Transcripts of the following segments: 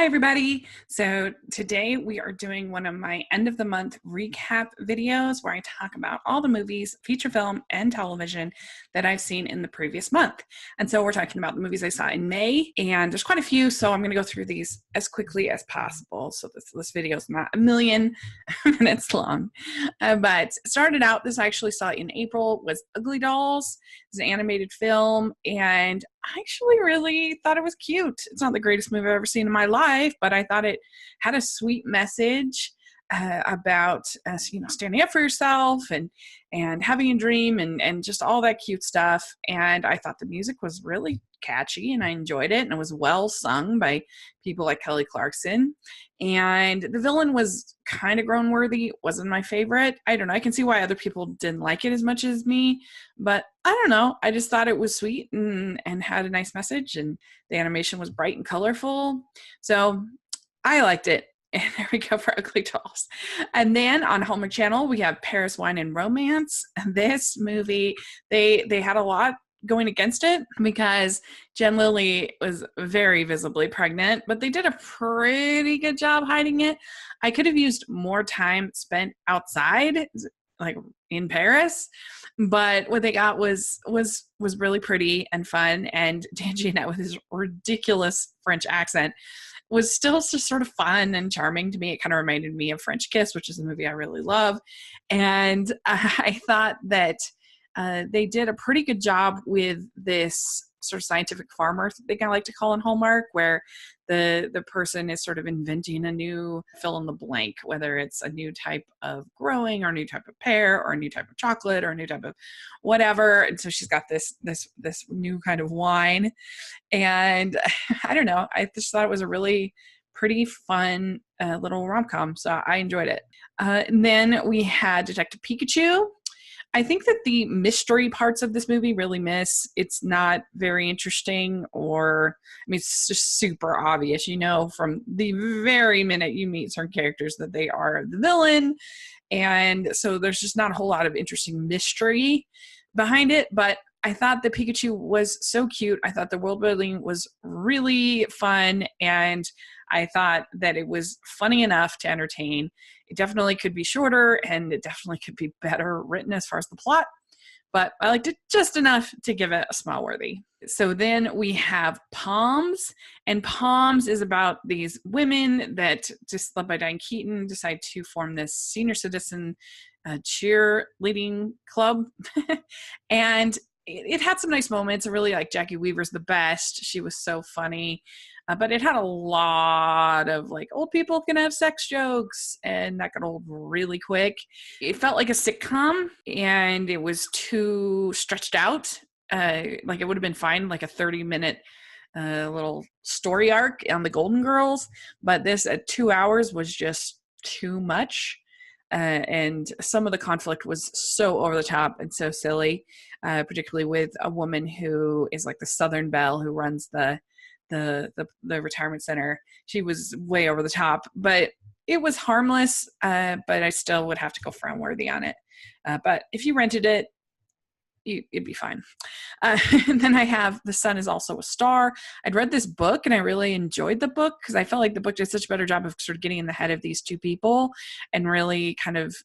everybody. So today we are doing one of my end of the month recap videos where I talk about all the movies, feature film, and television that I've seen in the previous month. And so we're talking about the movies I saw in May, and there's quite a few, so I'm going to go through these as quickly as possible. So this video is not a million minutes long. But started out, this I actually saw in April, was Ugly Dolls. It's an animated film, and I actually really thought it was cute. It's not the greatest movie I've ever seen in my life, but I thought it had a sweet message about standing up for yourself and having a dream and just all that cute stuff. And I thought the music was really catchy, and I enjoyed it, and it was well sung by people like Kelly Clarkson. And the villain was kind of groan worthy. Wasn't my favorite. I don't know. I can see why other people didn't like it as much as me, but I don't know. I just thought it was sweet and had a nice message, and the animation was bright and colorful. So I liked it. And there we go for Ugly Dolls. And then on Hallmark Channel, we have Paris, Wine, and Romance. This movie, they had a lot going against it because Jen Lilly was very visibly pregnant, but they did a pretty good job hiding it. I could have used more time spent outside, like in Paris, but what they got was really pretty and fun. And Dan Jeanette with his ridiculous French accent was still just sort of fun and charming to me. It kind of reminded me of French Kiss, which is a movie I really love. And I thought that they did a pretty good job with this sort of scientific farmer thing I like to call in Hallmark, where the person is sort of inventing a new fill in the blank, whether it's a new type of growing or a new type of pear or a new type of chocolate or a new type of whatever. And so she's got this new kind of wine. And I don't know, I just thought it was a really pretty fun little rom-com. So I enjoyed it. And then we had Detective Pikachu. I think that the mystery parts of this movie really miss. It's not very interesting, it's just super obvious, from the very minute you meet certain characters that they are the villain. And so there's just not a whole lot of interesting mystery behind it. But I thought that Pikachu was so cute. I thought the world building was really fun, and I thought that it was funny enough to entertain. It definitely could be shorter, and it definitely could be better written as far as the plot, but I liked it just enough to give it a smile worthy. So then we have Palms, and Palms is about these women that, just led by Diane Keaton, decide to form this senior citizen cheerleading club. And it had some nice moments. I really like Jackie Weaver's the best. She was so funny. But it had a lot of old people can have sex jokes, and that got old really quick. It felt like a sitcom, and it was too stretched out. It would have been fine, like a 30-minute little story arc on the Golden Girls. But this at 2 hours was just too much. And some of the conflict was so over the top and so silly, particularly with a woman who is like the Southern Belle who runs the retirement center. She was way over the top, but it was harmless. But I still would have to go frown worthy on it. But if you rented it, it'd be fine. And then I have The Sun Is Also a Star. I'd read this book and I really enjoyed the book because I felt like the book did such a better job of sort of getting in the head of these two people and really kind of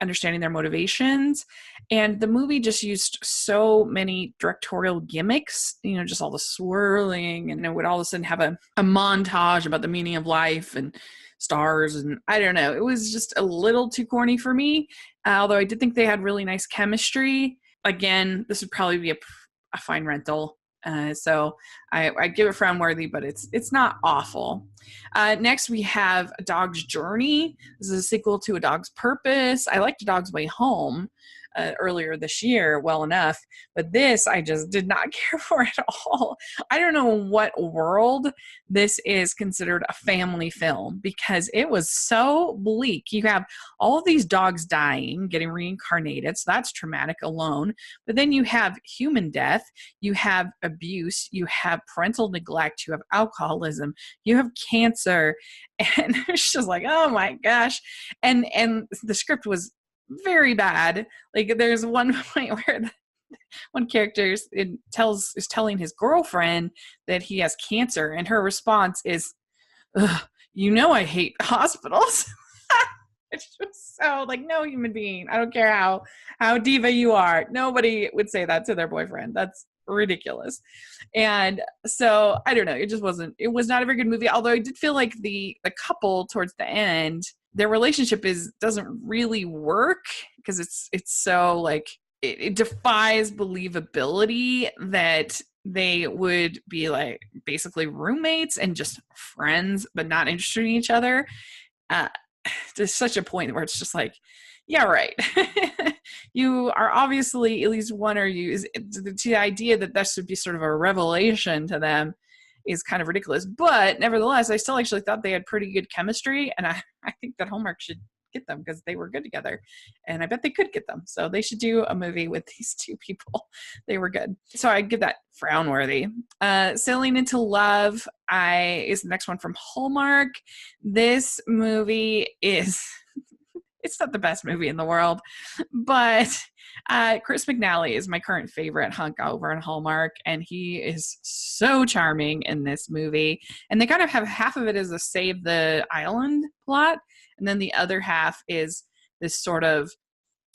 understanding their motivations. And the movie just used so many directorial gimmicks, just all the swirling, and it would all of a sudden have a montage about the meaning of life and stars. And I don't know, it was just a little too corny for me. Although I did think they had really nice chemistry. Again, this would probably be a fine rental. So I give it frown worthy, but it's not awful. Next, we have A Dog's Journey. This is a sequel to A Dog's Purpose. I liked A Dog's Way Home earlier this year well enough, but this I just did not care for at all. I don't know what world this is considered a family film because it was so bleak. You have all of these dogs dying, getting reincarnated, so that's traumatic alone. But then you have human death, you have abuse, you have parental neglect, you have alcoholism, you have cancer, and it's just like, oh my gosh. And the script was very bad. There's one point where one character is telling his girlfriend that he has cancer, and her response is, ugh, I hate hospitals. It's just so like, no human being. I don't care how diva you are. Nobody would say that to their boyfriend. That's ridiculous. And so I don't know. It was not a very good movie. Although I did feel like the couple towards the end, their relationship doesn't really work because it's so like it defies believability that they would be like basically roommates and just friends, but not interested in each other. There's such a point where it's just like, yeah, right. You are obviously, at least one of you, is the idea that should be sort of a revelation to them is kind of ridiculous. But nevertheless, I still actually thought they had pretty good chemistry. And I think that Hallmark should get them because they were good together. And I bet they could get them. So they should do a movie with these two people. They were good. So I give that frown worthy. Sailing into Love is the next one from Hallmark. This movie is... it's not the best movie in the world, but Chris McNally is my current favorite hunk over in Hallmark, and he is so charming in this movie. And they kind of have half of it as a save the island plot, and then the other half is this sort of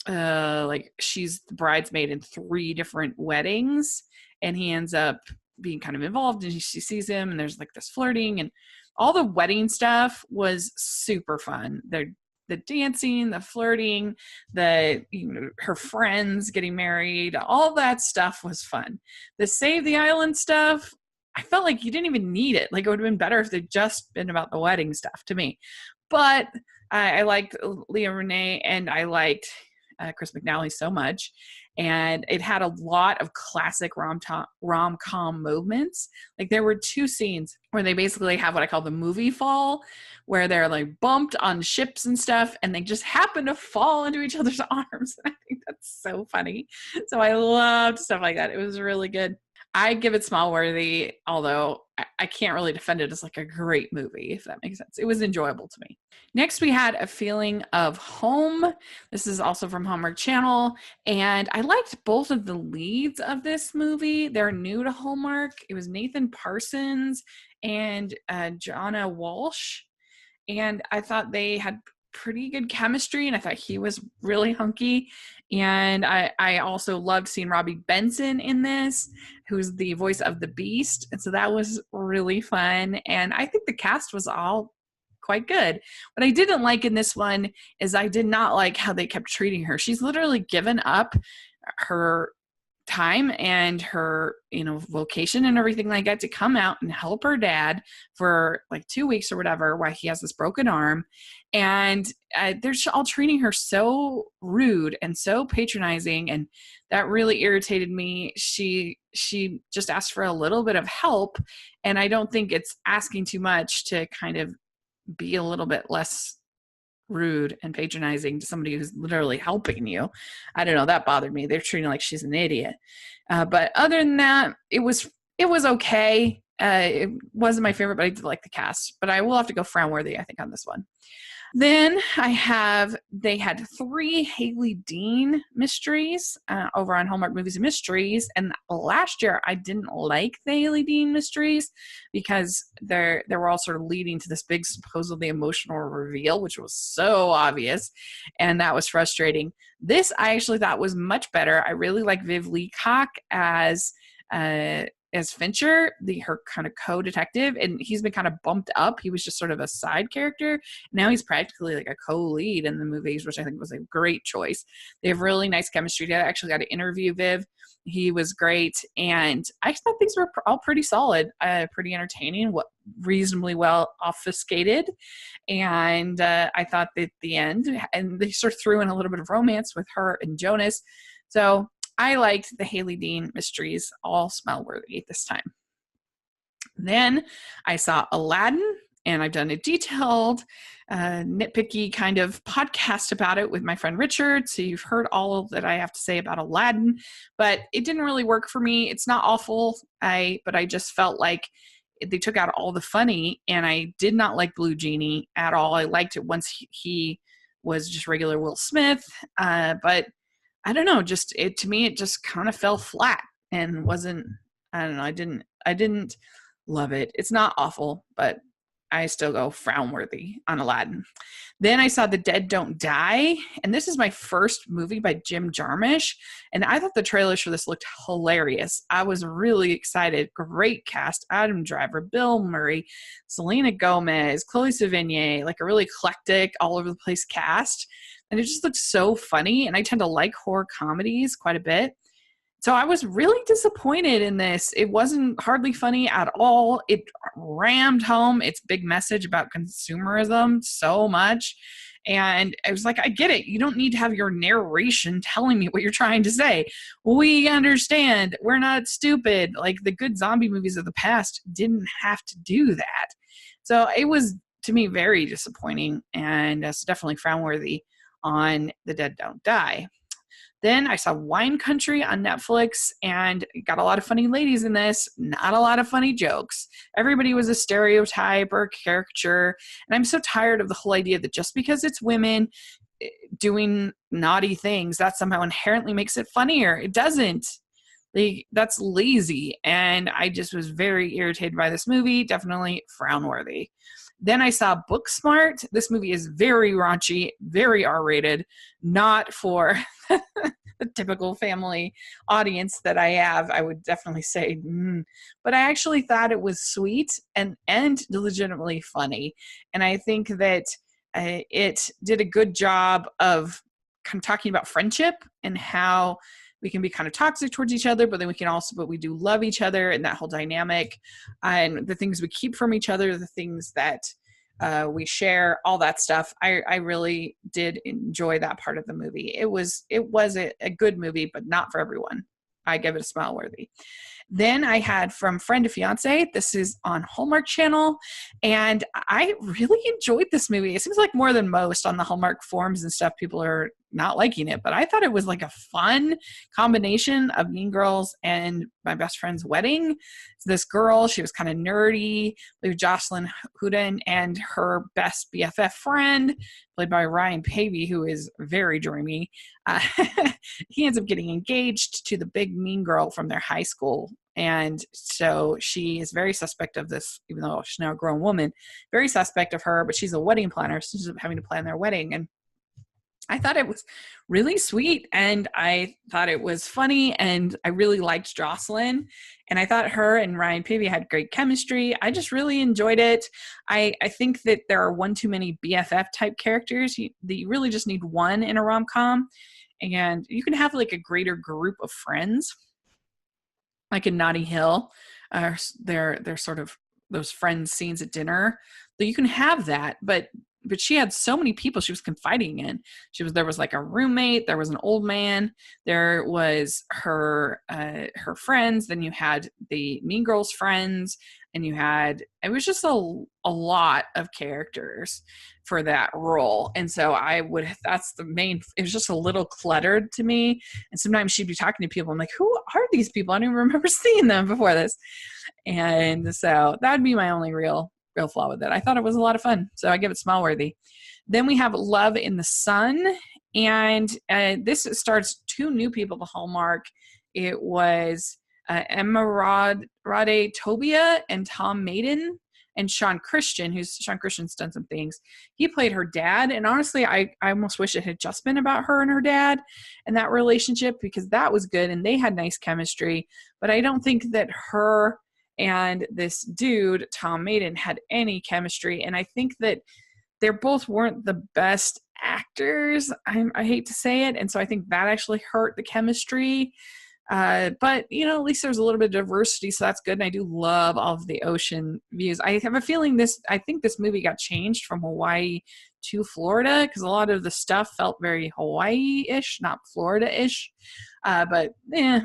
like she's the bridesmaid in 3 different weddings, and he ends up being kind of involved, and she sees him, and there's like this flirting, and all the wedding stuff was super fun. The dancing, the flirting, her friends getting married, all that stuff was fun. The Save the Island stuff, I felt like you didn't even need it. Like it would have been better if they'd just been about the wedding stuff to me. But I liked Leah Renee, and I liked Chris McNally so much. And it had a lot of classic rom-com moments. Like there were 2 scenes where they basically have what I call the movie fall, where they're like bumped on ships and stuff, and they just happen to fall into each other's arms. And I think that's so funny. So I loved stuff like that. It was really good. I give it small worthy, although I can't really defend it as like a great movie, if that makes sense. It was enjoyable to me. Next, we had A Feeling of Home. This is also from Hallmark Channel, and I liked both of the leads of this movie. They're new to Hallmark. It was Nathan Parsons and Jonna Walsh, and I thought they had pretty good chemistry, and I thought he was really hunky. And I also loved seeing Robbie Benson in this, who's the voice of the Beast, and so that was really fun. And I think the cast was all quite good. What I didn't like in this one is I did not like how they kept treating her. She's literally given up her time and her vocation and everything like that to come out and help her dad for like 2 weeks or whatever while he has this broken arm, and they're all treating her so rude and so patronizing, and that really irritated me. She just asked for a little bit of help, and I don't think it's asking too much to kind of be a little bit less rude and patronizing to somebody who's literally helping you. I don't know, that bothered me. They're treating her like she's an idiot. But other than that, it was okay. It wasn't my favorite, but I did like the cast. But I will have to go frown worthy, I think, on this one. Then they had 3 Haley Dean mysteries over on Hallmark Movies and Mysteries. And last year I didn't like the Haley Dean mysteries because they were all sort of leading to this big supposedly emotional reveal, which was so obvious. And that was frustrating. This I actually thought was much better. I really like Viv Leacock as Fincher, her kind of co-detective, and he's been kind of bumped up. He was just sort of a side character. Now he's practically like a co-lead in the movies, which I think was a great choice. They have really nice chemistry. I actually got to interview Viv. He was great, and I thought things were all pretty solid, pretty entertaining, reasonably well obfuscated, and I thought that the end, and they sort of threw in a little bit of romance with her and Jonas. So I liked the Haley Dean mysteries, all smell-worthy this time. Then I saw Aladdin, and I've done a detailed, nitpicky kind of podcast about it with my friend Richard, so you've heard all that I have to say about Aladdin, but it didn't really work for me. It's not awful, but I just felt like they took out all the funny, and I did not like Blue Genie at all. I liked it once he was just regular Will Smith, but I don't know, to me, it just kind of fell flat and wasn't, I don't know, I didn't love it. It's not awful, but I still go frown worthy on Aladdin. Then I saw The Dead Don't Die, and this is my first movie by Jim Jarmusch, and I thought the trailers for this looked hilarious. I was really excited. Great cast: Adam Driver, Bill Murray, Selena Gomez, Chloe Sevigny, like a really eclectic, all over the place cast, and it just looked so funny. And I tend to like horror comedies quite a bit. So I was really disappointed in this. It wasn't hardly funny at all. It rammed home its big message about consumerism so much. And I was like, I get it. You don't need to have your narration telling me what you're trying to say. We understand. We're not stupid. Like the good zombie movies of the past didn't have to do that. So it was, to me, very disappointing. And it's definitely frown worthy on The Dead Don't Die. Then I saw Wine Country on Netflix, and got a lot of funny ladies in this, not a lot of funny jokes. Everybody was a stereotype or a caricature, and I'm so tired of the whole idea that just because it's women doing naughty things, that somehow inherently makes it funnier. It doesn't. That's lazy, and I just was very irritated by this movie. Definitely frown-worthy. Then I saw Booksmart. This movie is very raunchy, very R-rated, not for the typical family audience that I have. I would definitely say, but I actually thought it was sweet and legitimately funny. And I think that it did a good job of kind of talking about friendship and how we can be kind of toxic towards each other, but then we do love each other, and that whole dynamic, and the things we keep from each other, the things that we share, all that stuff. I really did enjoy that part of the movie. It was a good movie, but not for everyone. I give it a smile worthy. Then I had From Friend to Fiance. This is on Hallmark Channel, and I really enjoyed this movie. It seems like more than most on the Hallmark forums and stuff, people are not liking it, but I thought it was like a fun combination of Mean Girls and My Best Friend's Wedding. So this girl, she was kind of nerdy, with Jocelyn Houden, and her best BFF friend, played by Ryan Pavey, who is very dreamy. He ends up getting engaged to the big mean girl from their high school. And so she is very suspect of this, even though she's now a grown woman, very suspect of her, but she's a wedding planner, so she's having to plan their wedding. And I thought it was really sweet, and I thought it was funny, and I really liked Jocelyn, and I thought her and Ryan Pavey had great chemistry. I just really enjoyed it. I think that there are one too many BFF type characters. You really just need one in a rom-com, and you can have like a greater group of friends, like in Notting Hill. They're sort of those friends scenes at dinner. So you can have that, but she had so many people she was confiding in. There was like a roommate, there was an old man, there was her friends, then you had the Mean Girls friends, and it was just a lot of characters for that role. And so it was just a little cluttered to me. And sometimes she'd be talking to people, I'm like, who are these people? I don't even remember seeing them before this. And so that'd be my only real flaw with it. I thought it was a lot of fun, so I give it smile worthy. Then we have Love in the Sun, and this starts two new people to Hallmark. It was Emma Rade Tobia and Tom Maiden, and Sean Christian's done some things. He played her dad, and honestly, I almost wish it had just been about her and her dad and that relationship, because that was good and they had nice chemistry. But I don't think that her and this dude, Tom Maiden, had any chemistry. And I think that they both weren't the best actors. I hate to say it. And so I think that actually hurt the chemistry. But, at least there's a little bit of diversity, so that's good. And I do love all of the ocean views. I have a feeling I think this movie got changed from Hawaii to Florida, because a lot of the stuff felt very Hawaii-ish, not Florida-ish. But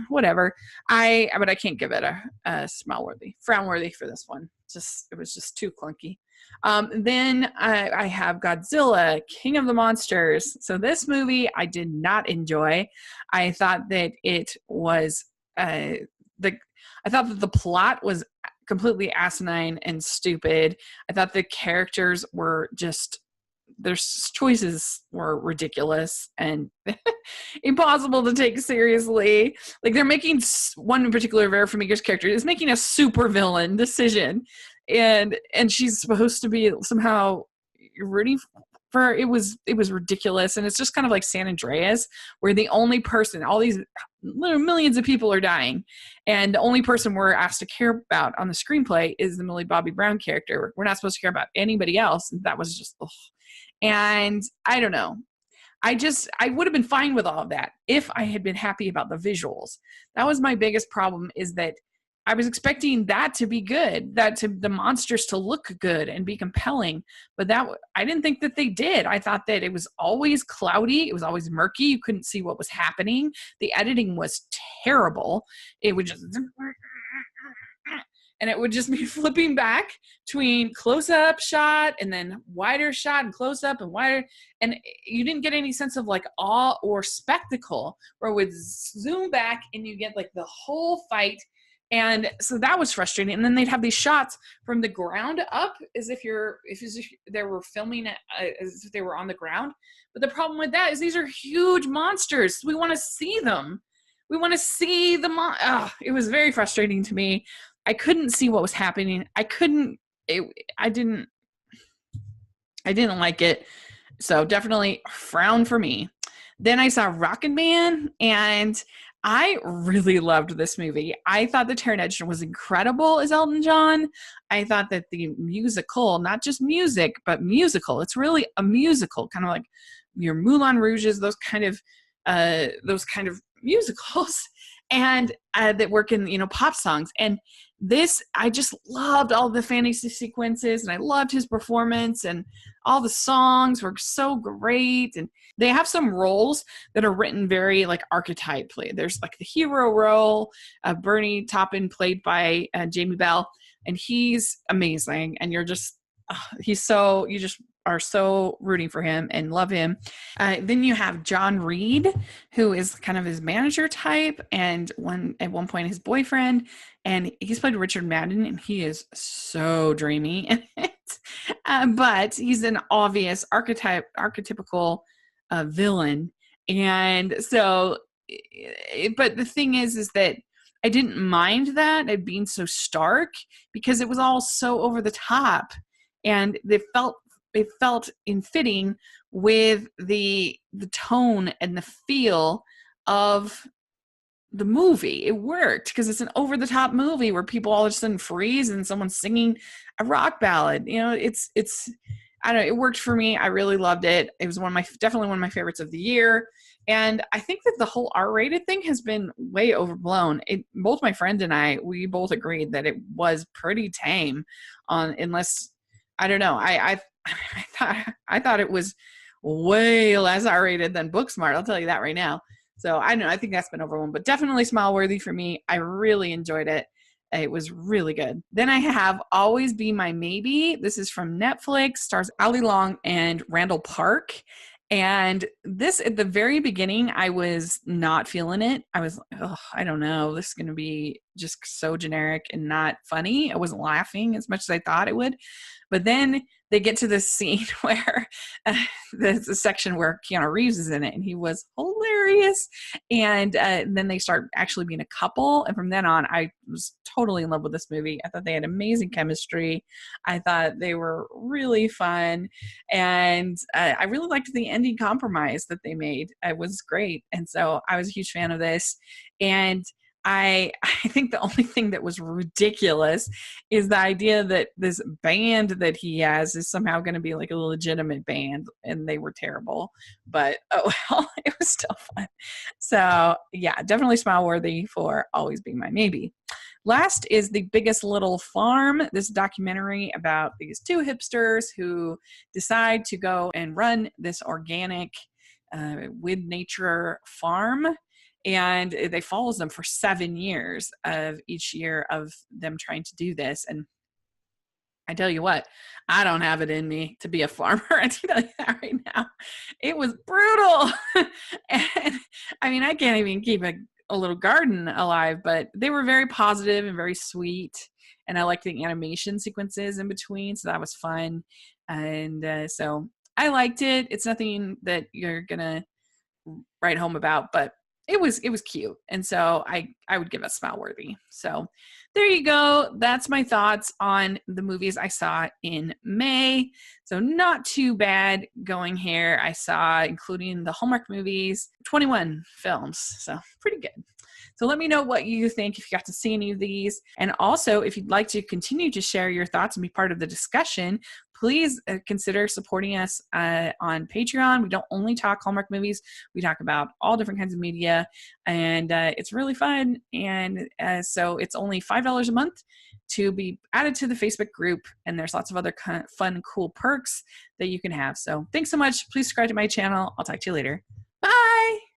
whatever. But I can't give it a smile-worthy, frown-worthy for this one. It was just too clunky. Then I have Godzilla, King of the Monsters. So this movie I did not enjoy. I thought that it was I thought that the plot was completely asinine and stupid. I thought the characters were just, their choices were ridiculous and impossible to take seriously. Like, they're making one in particular, Vera Farmiga's character is making a super villain decision, and she's supposed to be somehow rooting for it was ridiculous. And it's just kind of like San Andreas, where the only person, all these millions of people are dying, and the only person we're asked to care about on the screenplay is the Millie Bobby Brown character. We're not supposed to care about anybody else. And that was just ugh. And I don't know, I would have been fine with all of that if I had been happy about the visuals. That was my biggest problem, is that I was expecting that to be good, the monsters to look good and be compelling, but I didn't think that they did. I thought that it was always cloudy, it was always murky, you couldn't see what was happening. The editing was terrible. It would just and it would just be flipping back between close-up shot and then wider shot and close-up and wider, and you didn't get any sense of like awe or spectacle, where it would zoom back and you get like the whole fight. And so that was frustrating. And then they'd have these shots from the ground up, as if they were filming it as if they were on the ground. But the problem with that is these are huge monsters. We want to see them. We want to see the it was very frustrating to me. I couldn't see what was happening. I didn't like it. So definitely frown for me. Then I saw Rocket Man, and I really loved this movie. I thought the Taron Egerton was incredible as Elton John. I thought that the musical, not just music, but musical, it's really a musical, kind of like your Moulin Rouges, those kind of musicals, and that work in, pop songs. And this, I just loved all the fantasy sequences, and I loved his performance, and all the songs were so great. And they have some roles that are written very like archetypally. There's like the hero role, Bernie Taupin, played by Jamie Bell, and he's amazing. And you just are so rooting for him and love him. Then you have John Reed, who is kind of his manager type, and at one point his boyfriend, and he's played Richard Madden, and he is so dreamy in it. But he's an obvious archetypical villain. And so, but the thing is that I didn't mind that it being so stark, because it was all so over the top, and it felt fitting with the tone and the feel of the movie. It worked because it's an over the top movie where people all of a sudden freeze and someone's singing a rock ballad. It's I don't know, it worked for me. I really loved it. It was definitely one of my favorites of the year. And I think that the whole R-rated thing has been way overblown. Both my friend and we both agreed that it was pretty tame, unless, I don't know. I thought it was way less R-rated than Booksmart. I'll tell you that right now. So I don't know. I think that's been overwhelmed, but definitely smile worthy for me. I really enjoyed it. It was really good. Then I have Always Be My Maybe. This is from Netflix, stars Ali Long and Randall Park. And this, at the very beginning, I was not feeling it. I was, I don't know, this is going to be just so generic and not funny. I wasn't laughing as much as I thought it would. But then they get to this scene where there's a section where Keanu Reeves is in it, and he was hilarious. And then they start actually being a couple. And from then on, I was totally in love with this movie. I thought they had amazing chemistry. I thought they were really fun. And I really liked the ending compromise that they made. It was great. And so I was a huge fan of this. And I think the only thing that was ridiculous is the idea that this band that he has is somehow going to be like a legitimate band, and they were terrible. But oh well, it was still fun. So yeah, definitely smile worthy for Always Be My Maybe. Last is The Biggest Little Farm, this documentary about these two hipsters who decide to go and run this organic with nature farm. And they follows them for 7 years of each year of them trying to do this. And I tell you what, I don't have it in me to be a farmer. I tell you that right now. It was brutal. And I mean, I can't even keep a little garden alive, but they were very positive and very sweet. And I liked the animation sequences in between. So that was fun. And so I liked it. It's nothing that you're going to write home about, but it was cute. And so I would give it smile worthy. So there you go. That's my thoughts on the movies I saw in May. So not too bad going here. I saw, including the Hallmark movies, 21 films. So pretty good. So let me know what you think if you got to see any of these. And also, if you'd like to continue to share your thoughts and be part of the discussion, please consider supporting us on Patreon. We don't only talk Hallmark movies. We talk about all different kinds of media, and it's really fun. And so it's only $5 a month to be added to the Facebook group, and there's lots of other kind of fun, cool perks that you can have. So thanks so much. Please subscribe to my channel. I'll talk to you later. Bye.